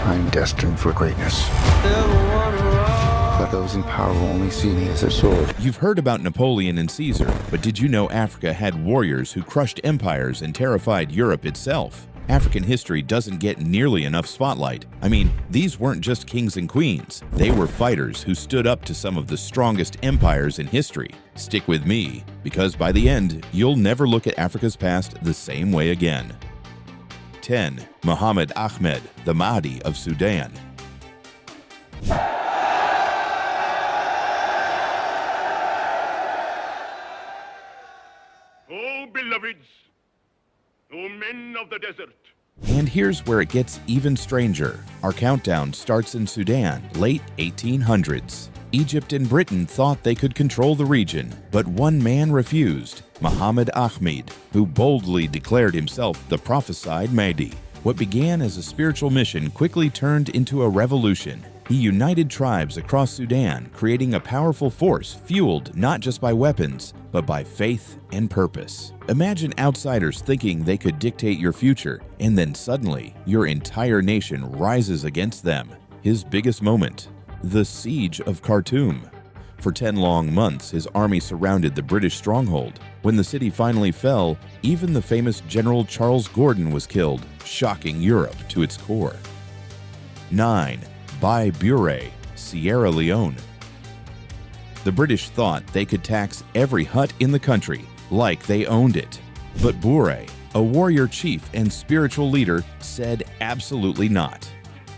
I'm destined for greatness. But those in power will only see me as a sword. You've heard about Napoleon and Caesar, but did you know Africa had warriors who crushed empires and terrified Europe itself? African history doesn't get nearly enough spotlight. I mean, these weren't just kings and queens. They were fighters who stood up to some of the strongest empires in history. Stick with me, because by the end, you'll never look at Africa's past the same way again. 10. Muhammad Ahmed, the Mahdi of Sudan. Oh, beloveds, oh men of the desert. And here's where it gets even stranger. Our countdown starts in Sudan, late 1800s. Egypt and Britain thought they could control the region, but one man refused, Muhammad Ahmed, who boldly declared himself the prophesied Mahdi. What began as a spiritual mission quickly turned into a revolution. He united tribes across Sudan, creating a powerful force fueled not just by weapons, but by faith and purpose. Imagine outsiders thinking they could dictate your future, and then suddenly, your entire nation rises against them. His biggest moment: the Siege of Khartoum. For 10 long months, his army surrounded the British stronghold. When the city finally fell, even the famous General Charles Gordon was killed, shocking Europe to its core. 9. By Bure, Sierra Leone. The British thought they could tax every hut in the country, like they owned it. But Bure, a warrior chief and spiritual leader, said absolutely not.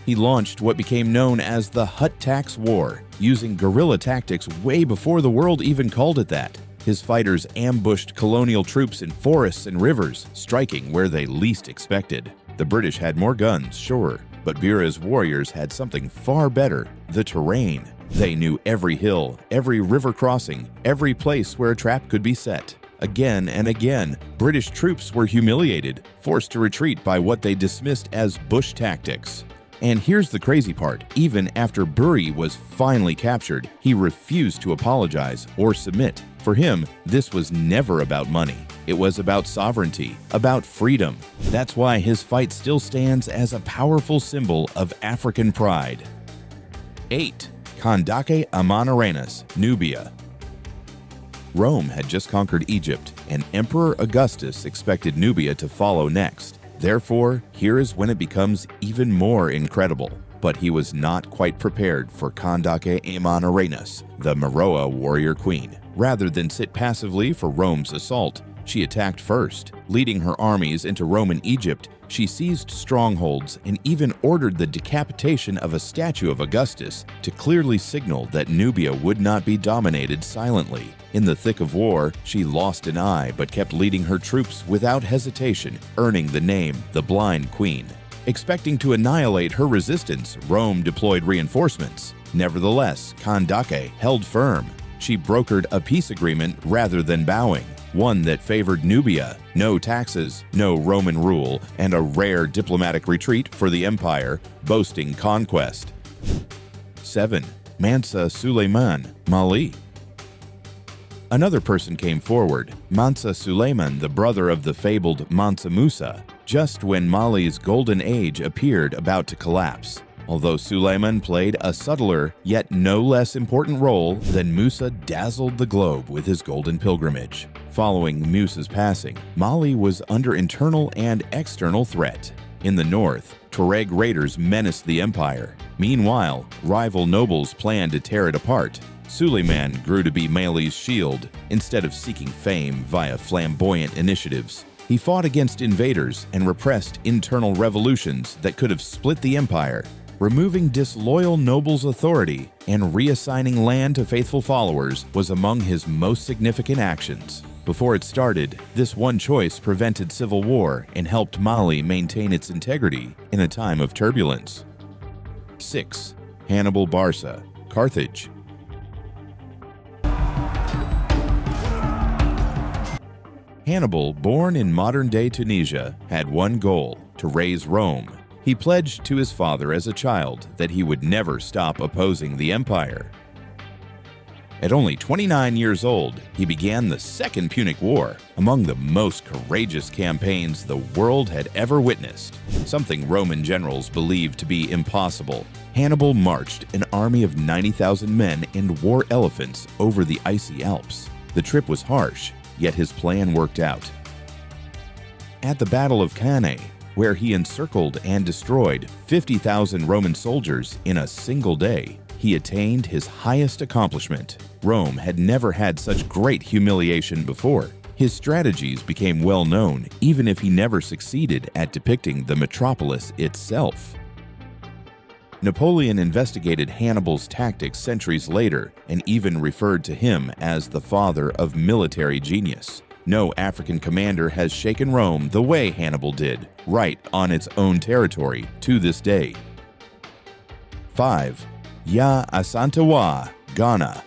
He launched what became known as the Hut Tax War, using guerrilla tactics way before the world even called it that. His fighters ambushed colonial troops in forests and rivers, striking where they least expected. The British had more guns, sure, but Bure's warriors had something far better: the terrain. They knew every hill, every river crossing, every place where a trap could be set. Again and again, British troops were humiliated, forced to retreat by what they dismissed as bush tactics. And here's the crazy part: even after Bure was finally captured, he refused to apologize or submit. For him, this was never about money. It was about sovereignty, about freedom. That's why his fight still stands as a powerful symbol of African pride. 8. Kandake Amanaranas, Nubia. Rome had just conquered Egypt, and Emperor Augustus expected Nubia to follow next. Therefore, here is when it becomes even more incredible. But he was not quite prepared for Kandake Amanaranas, the Meroa warrior queen. Rather than sit passively for Rome's assault, she attacked first. Leading her armies into Roman Egypt, she seized strongholds and even ordered the decapitation of a statue of Augustus to clearly signal that Nubia would not be dominated silently. In the thick of war, she lost an eye but kept leading her troops without hesitation, earning the name the Blind Queen. Expecting to annihilate her resistance, Rome deployed reinforcements. Nevertheless, Kandake held firm. She brokered a peace agreement rather than bowing, one that favored Nubia, no taxes, no Roman rule, and a rare diplomatic retreat for the empire, boasting conquest. 7. Mansa Suleiman, Mali. Another person came forward, Mansa Suleiman, the brother of the fabled Mansa Musa, just when Mali's golden age appeared about to collapse. Although Suleiman played a subtler, yet no less important role, than Musa dazzled the globe with his golden pilgrimage. Following Musa's passing, Mali was under internal and external threat. In the north, Tuareg raiders menaced the empire. Meanwhile, rival nobles planned to tear it apart. Suleiman grew to be Mali's shield. Instead of seeking fame via flamboyant initiatives, he fought against invaders and repressed internal revolutions that could have split the empire. Removing disloyal nobles' authority and reassigning land to faithful followers was among his most significant actions. Before it started, this one choice prevented civil war and helped Mali maintain its integrity in a time of turbulence. 6. Hannibal Barca, Carthage. Hannibal, born in modern-day Tunisia, had one goal: to raise Rome. He pledged to his father as a child that he would never stop opposing the empire. At only 29 years old, he began the Second Punic War, among the most courageous campaigns the world had ever witnessed, something Roman generals believed to be impossible. Hannibal marched an army of 90,000 men and war elephants over the icy Alps. The trip was harsh, yet his plan worked out. At the Battle of Cannae, where he encircled and destroyed 50,000 Roman soldiers in a single day, he attained his highest accomplishment. Rome had never had such great humiliation before. His strategies became well known, even if he never succeeded at depicting the metropolis itself. Napoleon investigated Hannibal's tactics centuries later and even referred to him as the father of military genius. No African commander has shaken Rome the way Hannibal did, right on its own territory to this day. 5. Yaa Asantewaa, Ghana.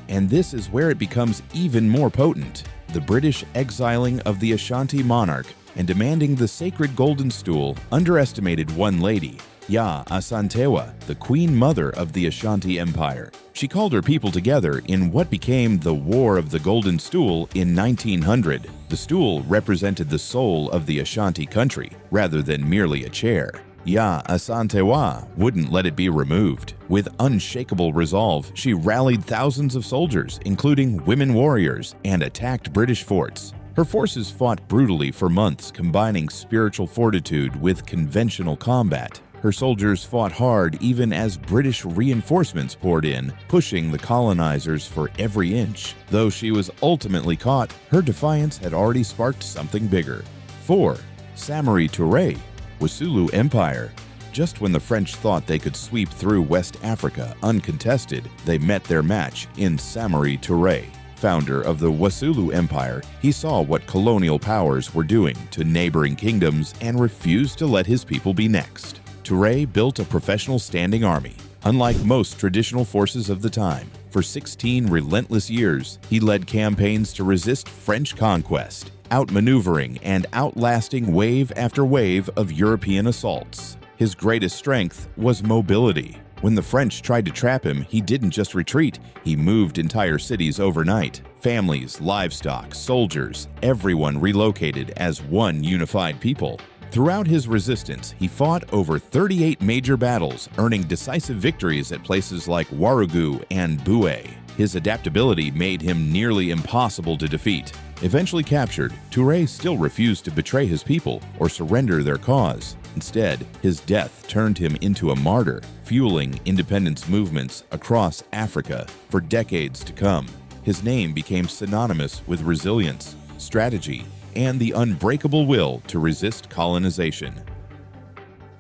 And this is where it becomes even more potent. The British exiling of the Ashanti monarch and demanding the sacred Golden Stool underestimated one lady, Yaa Asantewaa, the queen mother of the Ashanti Empire. She called her people together in what became the War of the Golden Stool in 1900. The stool represented the soul of the Ashanti country, rather than merely a chair. Yaa Asantewaa wouldn't let it be removed. With unshakable resolve, she rallied thousands of soldiers, including women warriors, and attacked British forts. Her forces fought brutally for months, combining spiritual fortitude with conventional combat. Her soldiers fought hard even as British reinforcements poured in, pushing the colonizers for every inch. Though she was ultimately caught, her defiance had already sparked something bigger. 4. Samori Touré, Wassoulou Empire. Just when the French thought they could sweep through West Africa uncontested, they met their match in Samori Touré. Founder of the Wassoulou Empire, he saw what colonial powers were doing to neighboring kingdoms and refused to let his people be next. Touré built a professional standing army. Unlike most traditional forces of the time, for 16 relentless years, he led campaigns to resist French conquest, outmaneuvering and outlasting wave after wave of European assaults. His greatest strength was mobility. When the French tried to trap him, he didn't just retreat, he moved entire cities overnight. Families, livestock, soldiers, everyone relocated as one unified people. Throughout his resistance, he fought over 38 major battles, earning decisive victories at places like Ouagadougou and Boué. His adaptability made him nearly impossible to defeat. Eventually captured, Touré still refused to betray his people or surrender their cause. Instead, his death turned him into a martyr, fueling independence movements across Africa for decades to come. His name became synonymous with resilience, strategy, and the unbreakable will to resist colonization.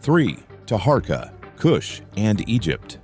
3. Taharqa, Kush, and Egypt.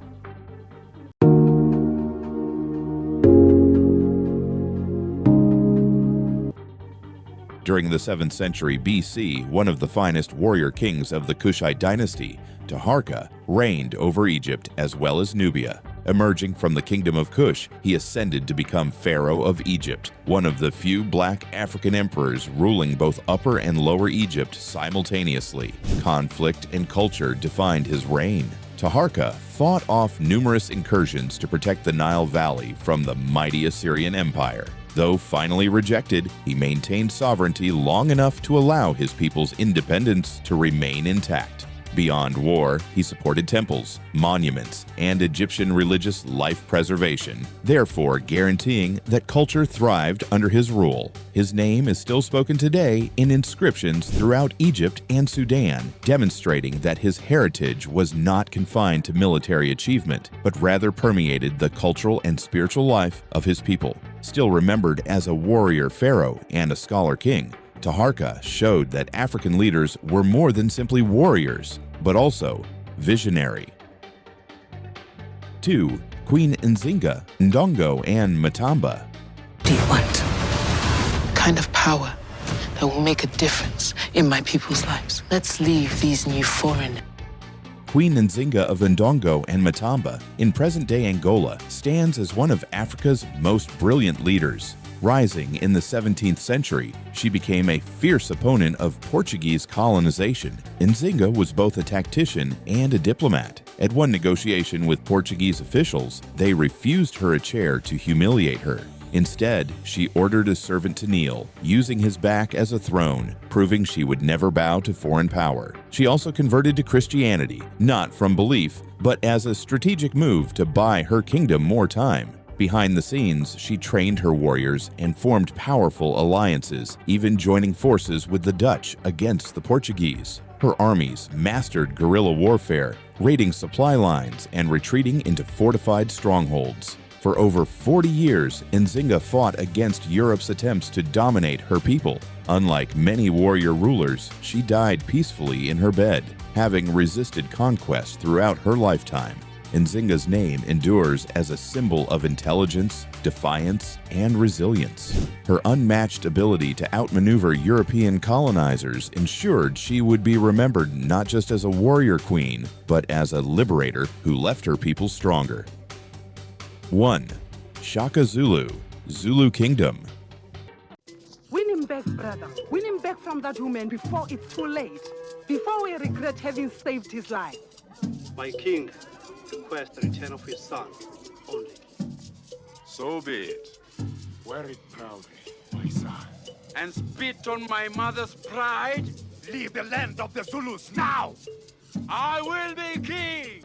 During the 7th century BC, one of the finest warrior kings of the Kushite dynasty, Taharqa, reigned over Egypt as well as Nubia. Emerging from the kingdom of Kush, he ascended to become pharaoh of Egypt, one of the few black African emperors ruling both Upper and Lower Egypt simultaneously. Conflict and culture defined his reign. Taharqa fought off numerous incursions to protect the Nile Valley from the mighty Assyrian Empire. Though finally rejected, he maintained sovereignty long enough to allow his people's independence to remain intact. Beyond war, he supported temples, monuments, and Egyptian religious life preservation, therefore guaranteeing that culture thrived under his rule. His name is still spoken today in inscriptions throughout Egypt and Sudan, demonstrating that his heritage was not confined to military achievement, but rather permeated the cultural and spiritual life of his people. Still remembered as a warrior pharaoh and a scholar king, Taharqa showed that African leaders were more than simply warriors, but also visionary. 2. Queen Nzinga, Ndongo, and Matamba. What do you want? A kind of power that will make a difference in my people's lives. Let's leave these new foreign. Queen Nzinga of Ndongo and Matamba, in present-day Angola, stands as one of Africa's most brilliant leaders. Rising in the 17th century, she became a fierce opponent of Portuguese colonization. Nzinga was both a tactician and a diplomat. At one negotiation with Portuguese officials, they refused her a chair to humiliate her. Instead, she ordered a servant to kneel, using his back as a throne, proving she would never bow to foreign power. She also converted to Christianity, not from belief, but as a strategic move to buy her kingdom more time. Behind the scenes, she trained her warriors and formed powerful alliances, even joining forces with the Dutch against the Portuguese. Her armies mastered guerrilla warfare, raiding supply lines and retreating into fortified strongholds. For over 40 years, Nzinga fought against Europe's attempts to dominate her people. Unlike many warrior rulers, she died peacefully in her bed, having resisted conquest throughout her lifetime. Nzinga's name endures as a symbol of intelligence, defiance, and resilience. Her unmatched ability to outmaneuver European colonizers ensured she would be remembered not just as a warrior queen, but as a liberator who left her people stronger. 1. Shaka Zulu, Zulu Kingdom. Win him back, brother. Win him back from that woman before it's too late. Before we regret having saved his life. My king requests the return of his son only. So be it. Wear it proudly, my son. And spit on my mother's pride? Leave the land of the Zulus now! I will be king!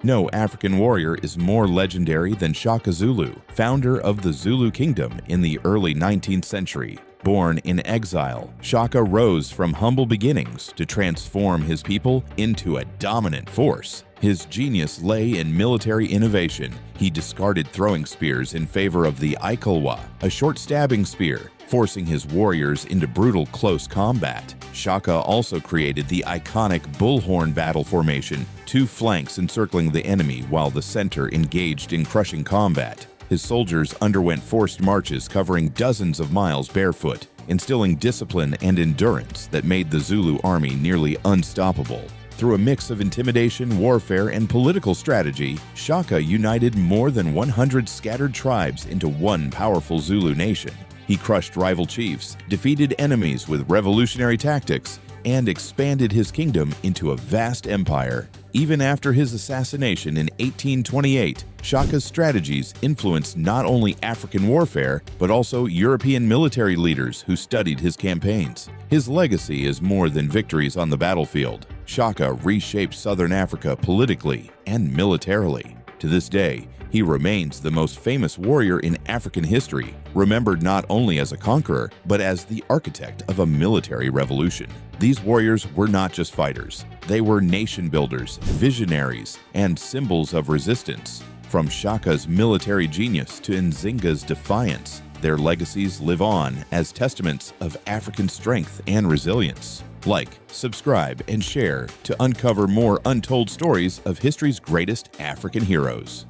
No African warrior is more legendary than Shaka Zulu, founder of the Zulu kingdom in the early 19th century. Born in exile, Shaka rose from humble beginnings to transform his people into a dominant force. His genius lay in military innovation. He discarded throwing spears in favor of the Ikolwa, a short stabbing spear, forcing his warriors into brutal close combat. Shaka also created the iconic bullhorn battle formation, two flanks encircling the enemy while the center engaged in crushing combat. His soldiers underwent forced marches covering dozens of miles barefoot, instilling discipline and endurance that made the Zulu army nearly unstoppable. Through a mix of intimidation, warfare, and political strategy, Shaka united more than 100 scattered tribes into one powerful Zulu nation. He crushed rival chiefs, defeated enemies with revolutionary tactics, and expanded his kingdom into a vast empire. Even after his assassination in 1828, Shaka's strategies influenced not only African warfare, but also European military leaders who studied his campaigns. His legacy is more than victories on the battlefield. Shaka reshaped Southern Africa politically and militarily. To this day, he remains the most famous warrior in African history, remembered not only as a conqueror, but as the architect of a military revolution. These warriors were not just fighters. They were nation builders, visionaries, and symbols of resistance. From Shaka's military genius to Nzinga's defiance, their legacies live on as testaments of African strength and resilience. Like, subscribe, and share to uncover more untold stories of history's greatest African heroes.